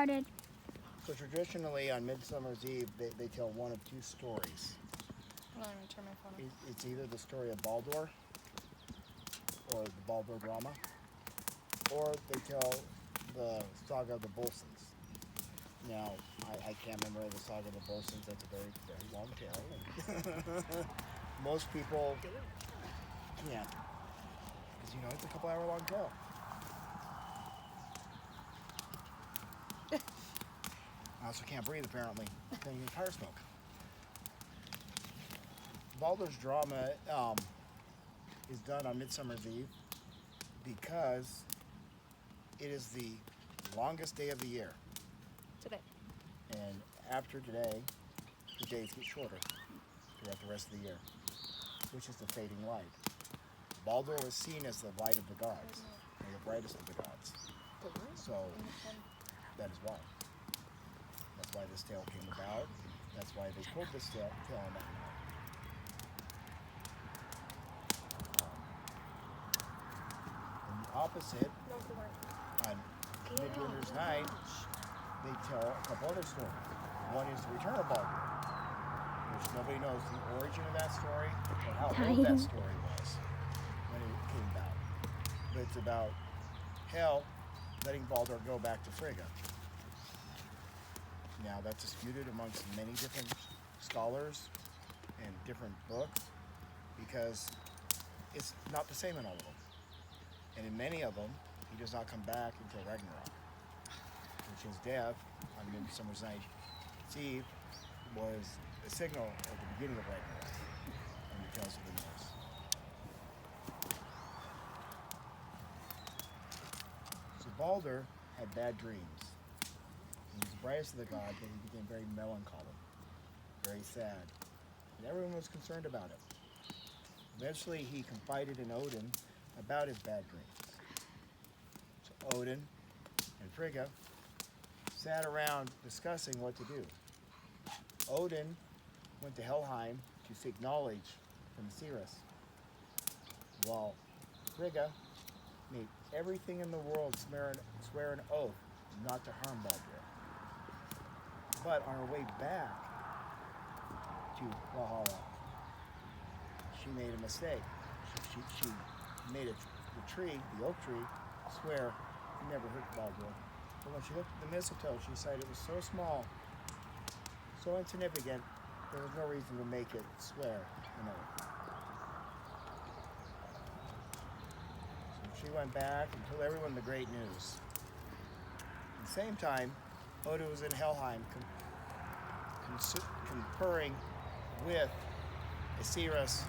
started. So traditionally on Midsummer's Eve, they tell one of two stories. I'm not even turn my phone on. It's either the story of Baldur, or the Baldur drama, or they tell the saga of the Bolsons. Now, I can't remember the saga of the Bolsons. That's a very, very long tale. Most people can't, because it's a couple hour long tale. I also can't breathe, apparently, thanks to tire smoke. Baldur's drama is done on Midsummer's Eve because it is the longest day of the year. Today. And after today, the days get shorter throughout the rest of the year, which is the fading light. Baldur was seen as the light of the gods, and the brightest of the gods. So that is why. That's why this tale came about. That's why they told this tale on that night. And the opposite, on Midwinter's Night, they tell a couple other stories. One is the return of Baldur, which nobody knows the origin of that story or how old that story was when it came about. But it's about Hel letting Baldur go back to Frigga. Now that's disputed amongst many different scholars and different books because it's not the same in all of them. And in many of them, he does not come back until Ragnarok, which his death on Midsummer's Night's Eve was a signal at the beginning of Ragnarok in the Tales of the Norse. So Baldur had bad dreams. He was the brightest of the gods, but he became very melancholy, very sad, and everyone was concerned about him. Eventually, he confided in Odin about his bad dreams. So Odin and Frigga sat around discussing what to do. Odin went to Helheim to seek knowledge from Cirrus, while Frigga made everything in the world swear an oath not to harm Baldur. But on her way back to Valhalla, she made a mistake. She made the tree, the oak tree, swear to never hurt Baldur. But when she looked at the mistletoe, she decided it was so small, so insignificant, there was no reason to make it swear an oath. So she went back and told everyone the great news. At the same time, Odin was in Helheim conferring with Cirrus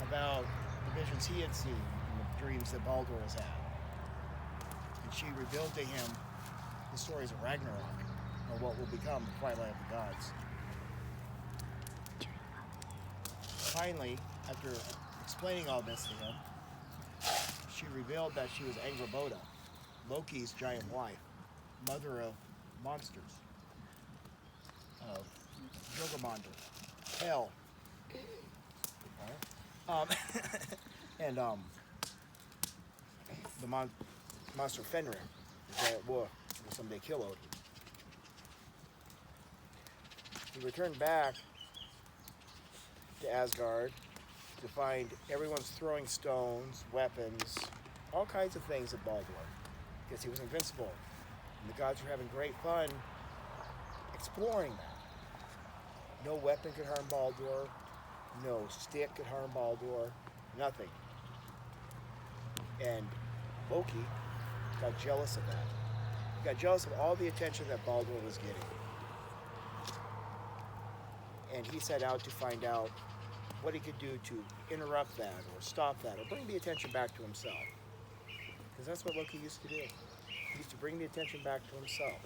about the visions he had seen and the dreams that Baldur has had. And she revealed to him the stories of Ragnarok, or what will become the Twilight of the Gods. Finally, after explaining all this to him, she revealed that she was Angrboda, Loki's giant wife, mother of monsters, of Jormungandr, Hel, and the monster Fenrir that will someday kill Odin. He returned back to Asgard to find everyone's throwing stones, weapons, all kinds of things at Baldur, because he was invincible. And the gods were having great fun exploring that. No weapon could harm Baldur, no stick could harm Baldur, nothing. And Loki got jealous of that. He got jealous of all the attention that Baldur was getting. And he set out to find out what he could do to interrupt that or stop that or bring the attention back to himself. Because that's what Loki used to do. He used to bring the attention back to himself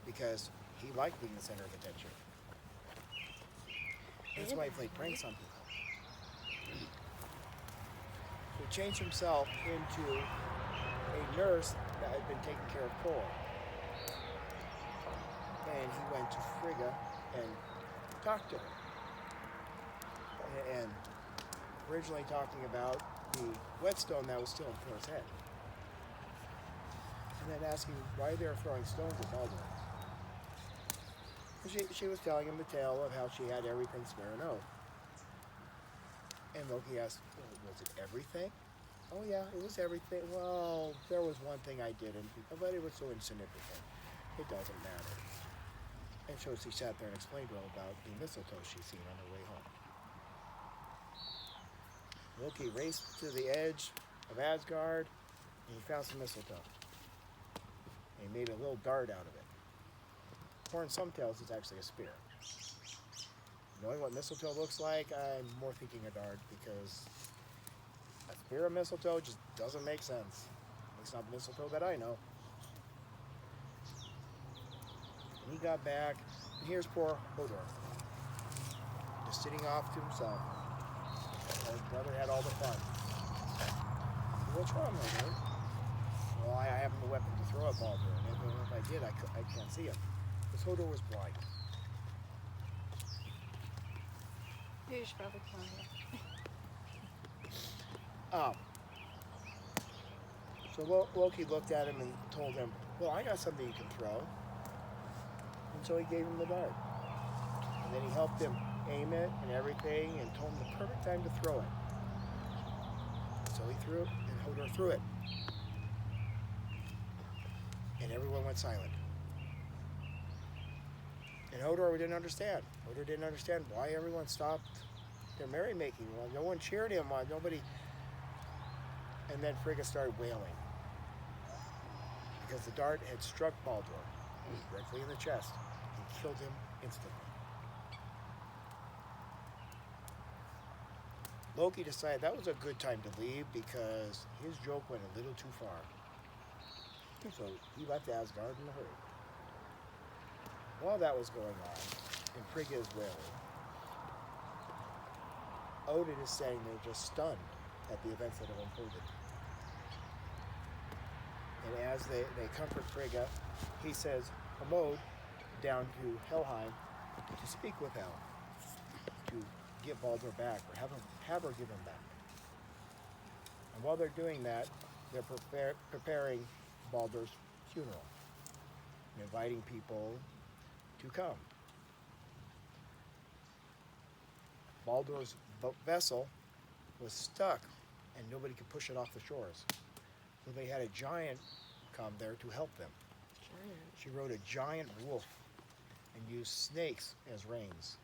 because he liked being the center of attention. That's why he played pranks on people. So he changed himself into a nurse that had been taking care of Thor. And he went to Frigga and talked to her. And originally talking about the whetstone that was still in Thor's head. And then asking why they were throwing stones at Baldur. She was telling him the tale of how she had everything swear an oath. And Loki asked, well, was it everything? Oh yeah, it was everything. Well, there was one thing I didn't, but it was so insignificant. It doesn't matter. And so she sat there and explained to her about the mistletoe she'd seen on her way home. Loki raced to the edge of Asgard, and he found some mistletoe. And he made a little dart out of it. Or in some tales, it's actually a spear. Knowing what mistletoe looks like, I'm more thinking a dart because a spear of mistletoe just doesn't make sense. At least not mistletoe that I know. And he got back, and here's poor Hodor, just sitting off to himself. His brother had all the fun. What's wrong, Hodor? Well, I have no weapon to throw at Baldur, and if I did, I can't see him. Because Hodor was blind. You should probably come here. So Loki looked at him and told him, well, I got something you can throw. And so he gave him the dart. And then he helped him aim it and everything and told him the perfect time to throw it. So he threw it, and Hodor threw it. And everyone went silent. And Hodor didn't understand. Hodor didn't understand why everyone stopped their merrymaking. Well, no one cheered him. Nobody. And then Frigga started wailing because the dart had struck Baldur directly in the chest and killed him instantly. Loki decided that was a good time to leave because his joke went a little too far. So he left Asgard in a hurry. While that was going on, and Frigga is wailing, Odin is standing there just stunned at the events that have unfolded. And as they comfort Frigga, he says, Hermod down to Helheim to speak with Hel, to get Baldur back, or have her give him back. And while they're doing that, they're preparing Baldur's funeral, and inviting people to come. Baldur's vessel was stuck, and nobody could push it off the shores. So they had a giant come there to help them. She rode a giant wolf and used snakes as reins.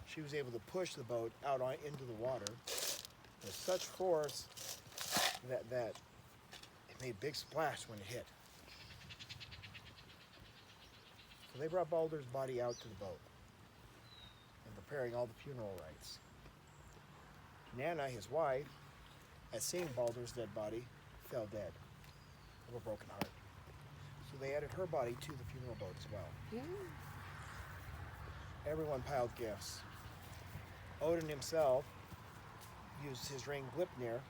She was able to push the boat out into the water with such force that it made a big splash when it hit. So they brought Baldur's body out to the boat and preparing all the funeral rites. Nanna, his wife, at seeing Baldur's dead body, fell dead of a broken heart. So they added her body to the funeral boat as well. Everyone piled gifts. Odin himself used his ring Gleipnir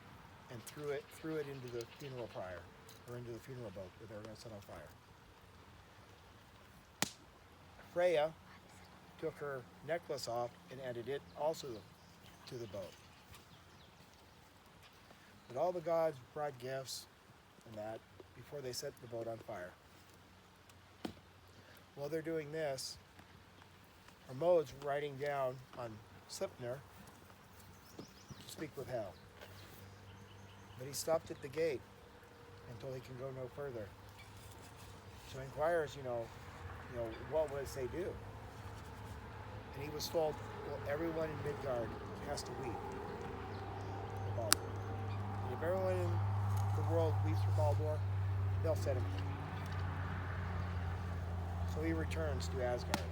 and threw it into the funeral pyre, or into the funeral boat that they were going to set on fire. Freya took her necklace off and added it also to the boat. But all the gods brought gifts and that before they set the boat on fire. While they're doing this, Hermod's riding down on Sleipnir to speak with Hel. But he stopped at the gate until he can go no further. So he inquires, what must they do? And he was told, well, everyone in Midgard has to weep for Baldur. And if everyone in the world weeps for Baldur, they'll set him free. So he returns to Asgard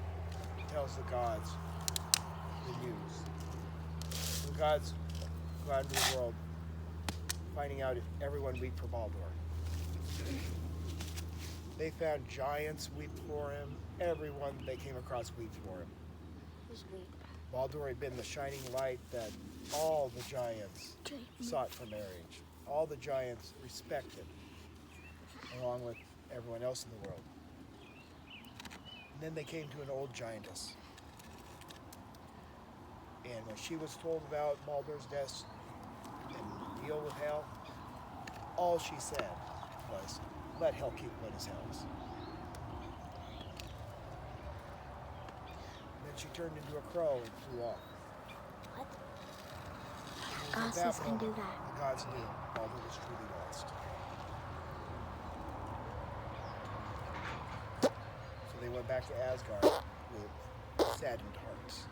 and tells the gods the news. The gods go out into the world, finding out if everyone weep for Baldur. They found giants weep for him. Everyone they came across weeps for him. Baldur had been the shining light that all the giants sought for marriage. All the giants respected, along with everyone else in the world. And then they came to an old giantess. And when she was told about Baldur's death and deal with hell, all she said was, let hell keep what is hell's. And then she turned into a crow and flew off. What? And at Gods can do moment, that. The gods knew Baldur was truly lost. So they went back to Asgard with saddened hearts.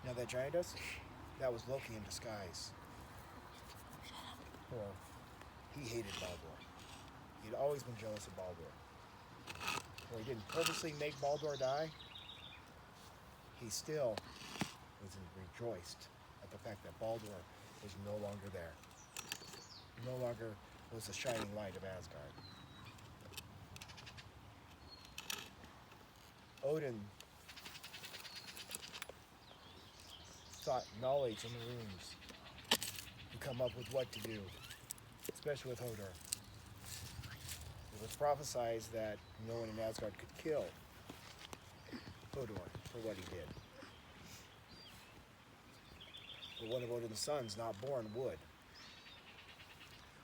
Now that giantess, that was Loki in disguise. Or he hated Baldur. He'd always been jealous of Baldur. Though he didn't purposely make Baldur die, he still rejoiced at the fact that Baldur was no longer there. No longer was the shining light of Asgard. Odin sought knowledge in the runes to come up with what to do, especially with Hodor. It was prophesied that no one in Asgard could kill Hodor for what he did. But one of Odin's sons, not born, would.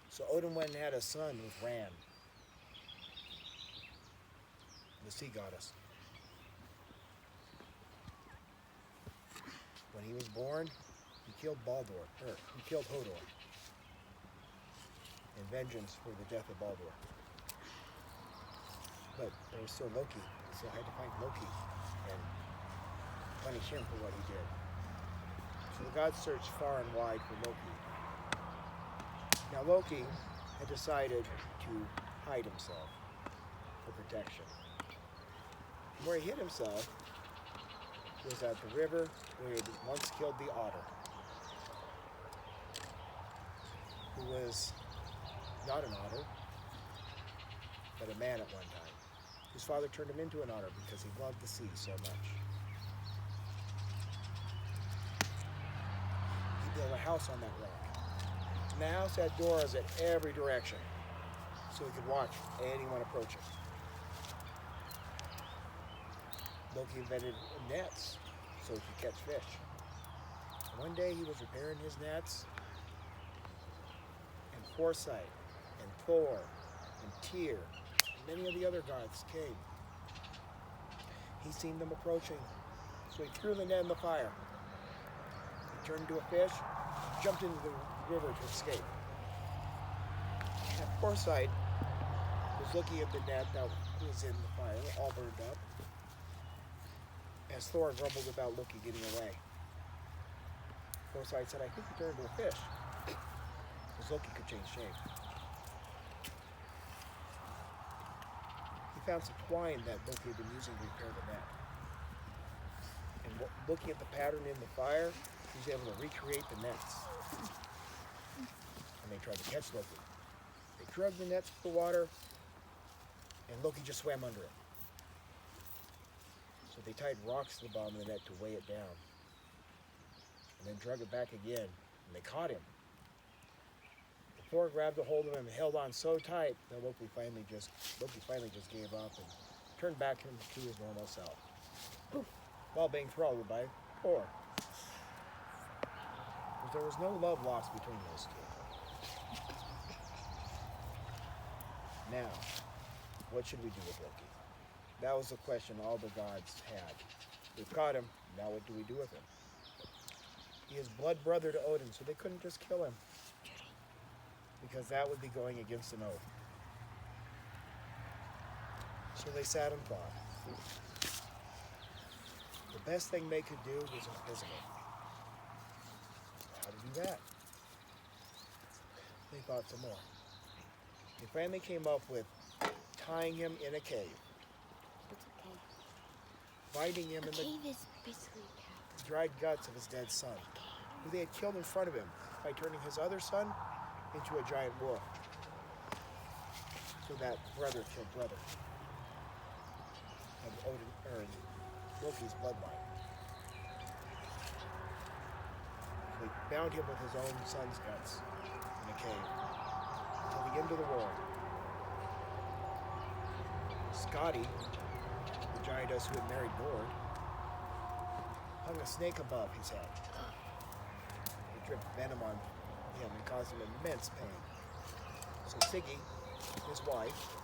So Odin went and had a son with Ran, the sea goddess. When he was born, he killed he killed Hodor in vengeance for the death of Baldur. But there was still Loki, so I had to find Loki and punish him for what he did. So the gods searched far and wide for Loki. Now Loki had decided to hide himself for protection. And where he hid himself was at the river where he had once killed the otter, who was not an otter, but a man at one time. His father turned him into an otter because he loved the sea so much. He built a house on that rock. And the house had doors at every direction, so he could watch anyone approaching. Loki invented nets so he could catch fish. And one day he was repairing his nets, and Foresight, and Thor, and Tyr, and many of the other gods came. He seen them approaching, so he threw the net in the fire. He turned into a fish, jumped into the river to escape. And Foresight was looking at the net that was in the fire, all burned up, as Thor grumbled about Loki getting away. Foresight said, I think he turned into a fish, because Loki could change shape. He found some twine that Loki had been using to repair the net. And looking at the pattern in the fire, he was able to recreate the nets. And they tried to catch Loki. They dragged the nets to the water, and Loki just swam under it. So they tied rocks to the bottom of the net to weigh it down. And then drug it back again, and they caught him. Thor grabbed a hold of him and held on so tight that Loki finally just gave up and turned back to his normal self, while being throttled by Thor. Because there was no love lost between those two. Now, what should we do with Loki? That was the question all the gods had. We've caught him, now what do we do with him? He is blood brother to Odin, so they couldn't just kill him, because that would be going against an oath. So they sat and thought. The best thing they could do was imprison him. How to do that? They thought some more. They finally came up with tying him in a cave, It's okay. binding him A in the cave is basically a cave. dried guts of his dead son, who they had killed in front of him by turning his other son into a giant wolf. So that brother killed brother of Odin, or Loki's bloodline. They bound him with his own son's guts in a cave until the end of the world. Skadi, the giantess who had married Nord, hung a snake above his head. It drip venom on him and caused him immense pain. So Siggy, his wife,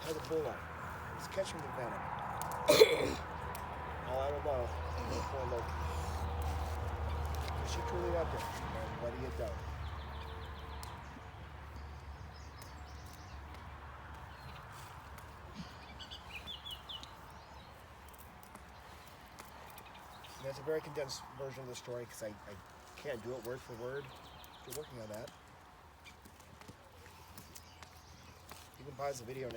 had a bull on him. He was catching the venom. All out of love for poor Loki. But she truly loved him, and what he had done. And that's a very condensed version of the story because I can't do it word for word. Still working on that. You can pause the video now.